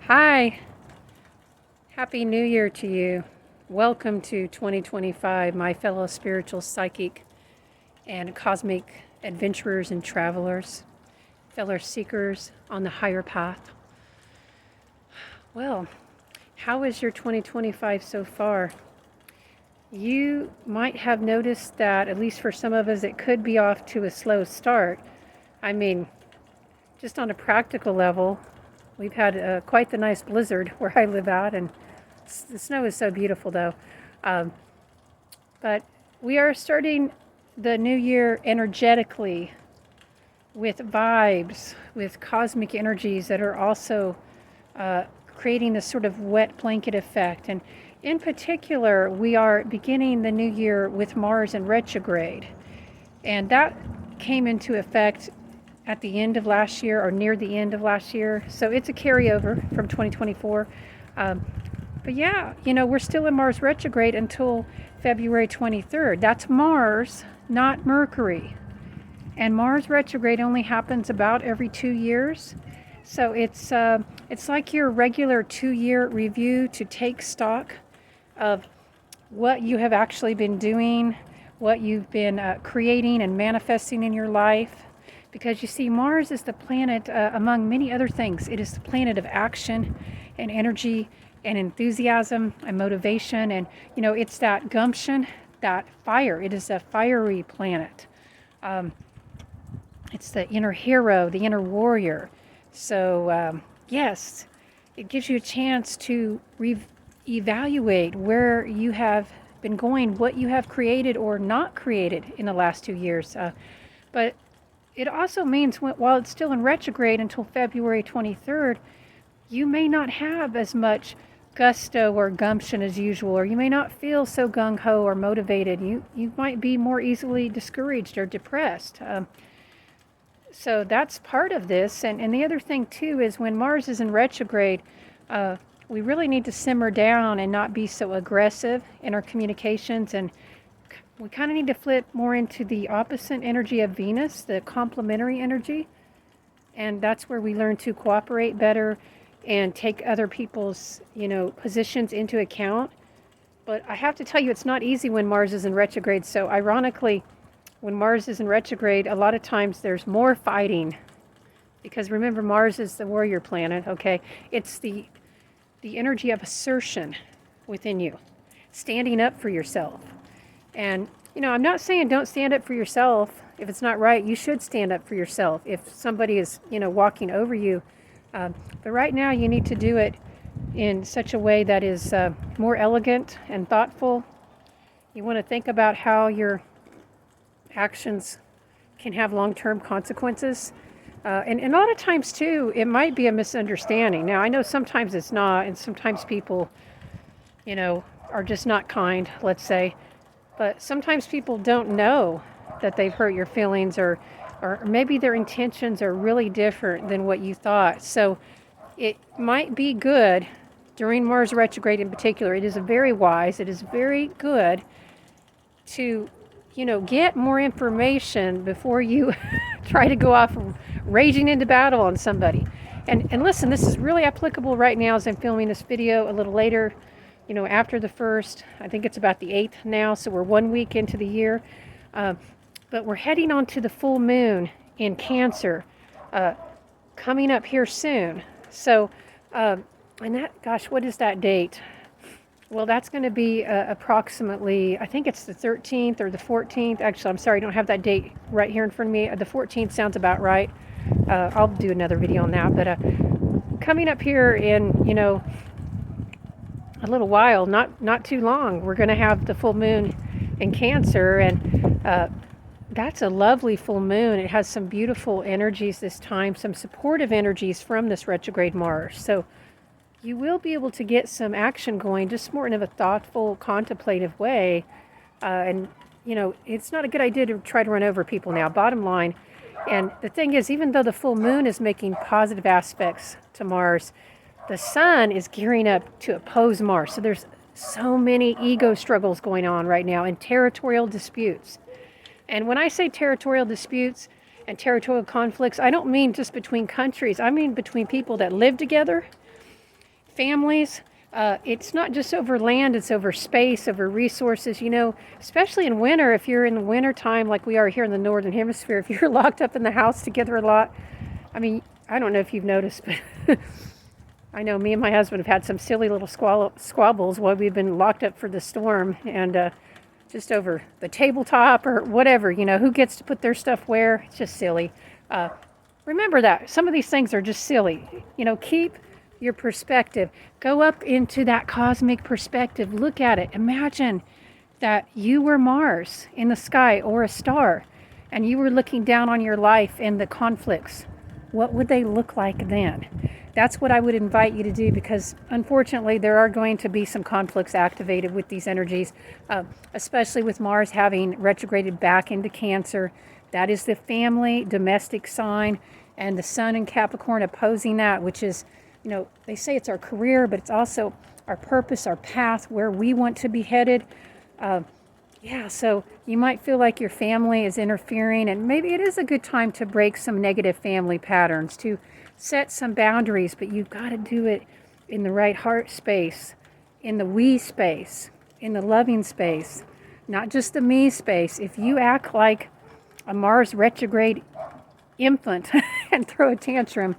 Hi, Happy New Year to you. Welcome to 2025, my fellow spiritual psychic and cosmic adventurers and travelers, fellow seekers on the higher path. Well, how is your 2025 so far? You might have noticed that, at least for some of us, it could be off to a slow start. I mean, just on a practical level, we've had quite the nice blizzard where I live at, and the snow is so beautiful, though. But we are starting the new year energetically with vibes, with cosmic energies that are also creating this sort of wet blanket effect. And in particular, we are beginning the new year with Mars in retrograde. And that came into effect at the end of last year or near the end of last year. So it's a carryover from 2024. But yeah, we're still in Mars retrograde until February 23rd. That's Mars, not Mercury. And Mars retrograde only happens about every 2 years. So it's like your regular 2-year review to take stock of what you have actually been doing, what you've been creating and manifesting in your life. Because you see, Mars is the planet, among many other things, it is the planet of action and energy and enthusiasm and motivation. And, it's that gumption, that fire. It is a fiery planet. It's the inner hero, the inner warrior. So, yes, it gives you a chance to evaluate where you have been going, what you have created or not created in the last 2 years. But it also means while it's still in retrograde until February 23rd, you may not have as much gusto or gumption as usual, or you may not feel so gung-ho or motivated. You might be more easily discouraged or depressed. So that's part of this. And the other thing, too, is when Mars is in retrograde, we really need to simmer down and not be so aggressive in our communications. And we kind of need to flip more into the opposite energy of Venus, the complementary energy. And that's where we learn to cooperate better and take other people's, positions into account. But I have to tell you, it's not easy when Mars is in retrograde. So ironically, when Mars is in retrograde, a lot of times there's more fighting. Because remember, Mars is the warrior planet, okay? It's the energy of assertion within you, standing up for yourself. And, I'm not saying don't stand up for yourself. If it's not right, you should stand up for yourself. If somebody is, walking over you. But right now, you need to do it in such a way that is more elegant and thoughtful. You want to think about how your actions can have long-term consequences. And a lot of times, too, it might be a misunderstanding. Now, I know sometimes it's not, and sometimes people, are just not kind, let's say. But sometimes people don't know that they've hurt your feelings, or maybe their intentions are really different than what you thought. So it might be good during Mars retrograde in particular. It is very wise. It is very good to, get more information before you try to go off raging into battle on somebody. And listen, this is really applicable right now as I'm filming this video a little later, after the 1st. I think it's about the 8th now, so we're 1 week into the year. But we're heading on to the full moon in Cancer, coming up here soon. So, and that, gosh, what is that date? Well, that's going to be approximately, I think it's the 13th or the 14th. Actually, I'm sorry, I don't have that date right here in front of me. The 14th sounds about right. I'll do another video on that. But coming up here in, a little while, not too long, we're going to have the full moon in Cancer. And that's a lovely full moon. It has some beautiful energies this time, some supportive energies from this retrograde Mars. So you will be able to get some action going, just more in a thoughtful, contemplative way. And, it's not a good idea to try to run over people now, bottom line. And the thing is, even though the full moon is making positive aspects to Mars, the sun is gearing up to oppose Mars. So there's so many ego struggles going on right now and territorial disputes. And when I say territorial disputes and territorial conflicts, I don't mean just between countries. I mean between people that live together. families. It's not just over land, it's over space, over resources. You know, especially in winter, if you're in the winter time like we are here in the Northern Hemisphere, if you're locked up in the house together a lot, I mean, I don't know if you've noticed, but I know me and my husband have had some silly little squabbles while we've been locked up for the storm, and just over the tabletop or whatever, you know, who gets to put their stuff where. It's just silly. Remember that. Some of these things are just silly. You know, keep your perspective. Go up into that cosmic perspective. Look at it. Imagine that you were Mars in the sky or a star, and you were looking down on your life and the conflicts. What would they look like then? That's what I would invite you to do, because unfortunately there are going to be some conflicts activated with these energies, especially with Mars having retrograded back into Cancer. That is the family, domestic sign, and the Sun in Capricorn opposing that, which is, you know, they say it's our career, but it's also our purpose, our path, where we want to be headed. So you might feel like your family is interfering, and maybe it is a good time to break some negative family patterns, to set some boundaries, but you've got to do it in the right heart space, in the we space, in the loving space, not just the me space. If you act like a Mars retrograde infant and throw a tantrum,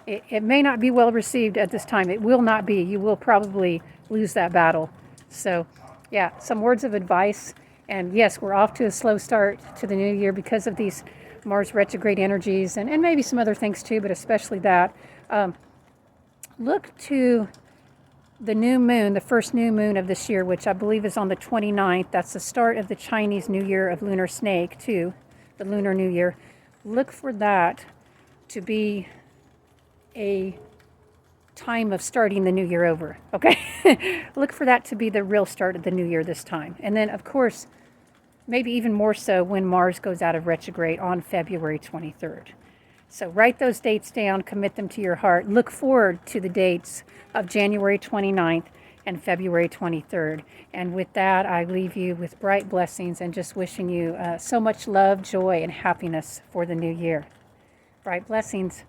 it may not be well received at this time. It will not be. You will probably lose that battle. So, yeah, some words of advice. And yes, we're off to a slow start to the new year because of these Mars retrograde energies, and maybe some other things too, but especially that. Look to the new moon, the first new moon of this year, which I believe is on the 29th. That's the start of the Chinese New Year of Lunar Snake too, the Lunar New Year. Look for that to be a time of starting the new year over, okay? Look for that to be the real start of the new year this time. And then, of course, maybe even more so when Mars goes out of retrograde on February 23rd. So write those dates down, commit them to your heart. Look forward to the dates of January 29th and February 23rd. And with that, I leave you with bright blessings and just wishing you so much love, joy, and happiness for the new year. Bright blessings.